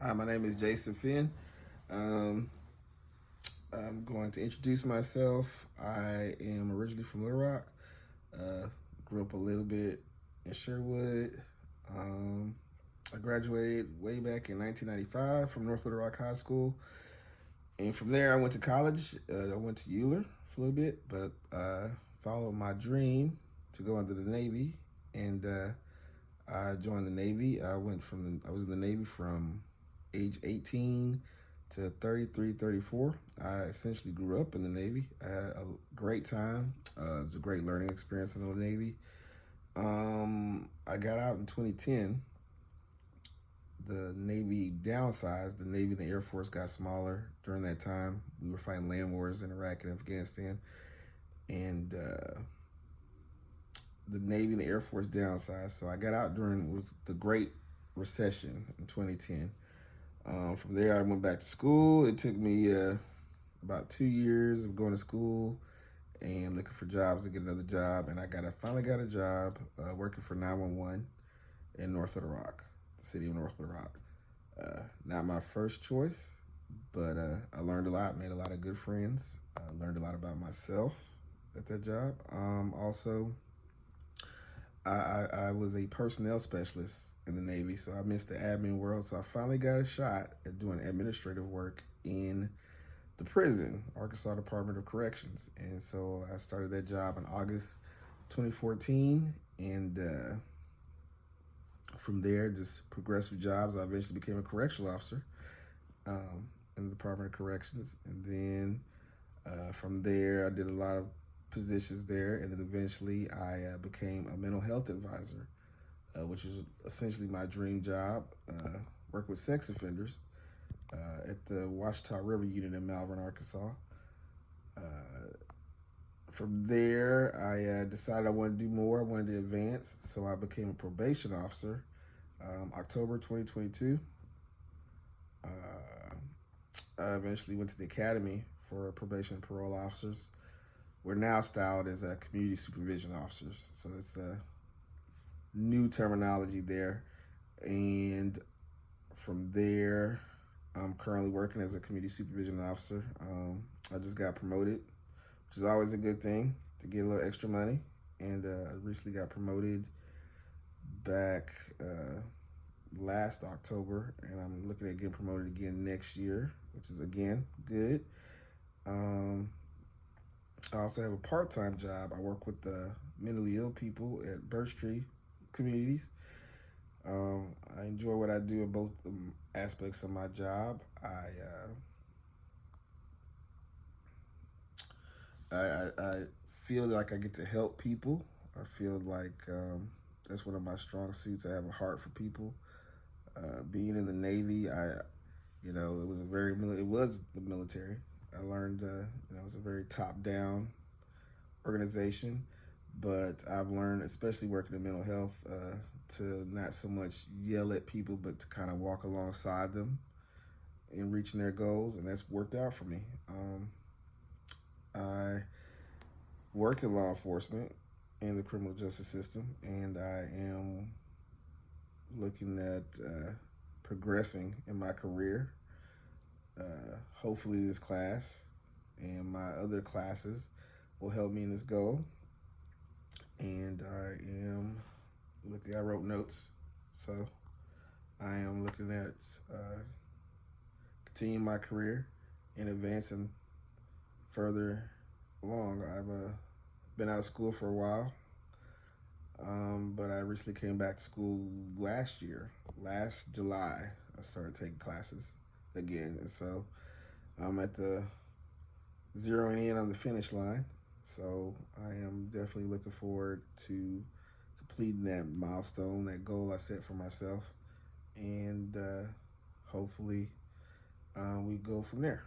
Hi, my name is Jason Finn. Um, I'm going to introduce myself. I am originally from Little Rock. Uh, Grew up a little bit in Sherwood. Um, I graduated way back in 1995 from North Little Rock High School. And from there, I went to college. I went to Euler for a little bit, but followed my dream to go into the Navy. And I joined the Navy. I was in the Navy from age 18 to 33, 34. I essentially grew up in the Navy. I had a great time. It was a great learning experience in the Navy. I got out in 2010. The Navy downsized. The Navy and the Air Force got smaller during that time. We were fighting land wars in Iraq and Afghanistan. And the Navy and the Air Force downsized. So I got out during was the Great Recession in 2010. From there, I went back to school. It took me about 2 years of going to school and looking for jobs to get another job. And I finally got a job working for 911 in North Little Rock, the city of North Little Rock. Not my first choice, but I learned a lot, made a lot of good friends. Learned a lot about myself at that job. Also, I was a personnel specialist in the Navy, so I missed the admin world. So I finally got a shot at doing administrative work in the prison, Arkansas Department of Corrections. And so I started that job in August 2014. And from there, just progressed with jobs. I eventually became a correctional officer in the Department of Corrections. And then from there, I did a lot of positions there, and then eventually I became a mental health advisor, which is essentially my dream job. Work with sex offenders at the Washita River Unit in Malvern, Arkansas. Uh, from there, I decided I wanted to do more. I wanted to advance, so I became a probation officer October 2022. I eventually went to the academy for probation and parole officers. We're now styled as community supervision officers, so it's a new terminology there. And from there, I'm currently working as a community supervision officer. I just got promoted, which is always a good thing to get a little extra money. And I recently got promoted back last October, and I'm looking at getting promoted again next year, which is again good. I also have a part-time job. I work with mentally ill people at Birch Tree Communities. I enjoy what I do in both aspects of my job. I feel like I get to help people. I feel like that's one of my strong suits. I have a heart for people. Being in the Navy, it was the military. I learned, it was a very top-down organization, but I've learned, especially working in mental health, to not so much yell at people, but to kind of walk alongside them in reaching their goals, and that's worked out for me. I work in law enforcement and the criminal justice system, and I am looking at progressing in my career. Hopefully this class and my other classes will help me in this goal. And I wrote notes, so I am looking at continuing my career and advancing further along. I've been out of school for a while, but I recently came back to school last July. I started taking classes again, and so I'm at the zeroing in on the finish line. So I am definitely looking forward to completing that milestone, that goal I set for myself, and hopefully we go from there.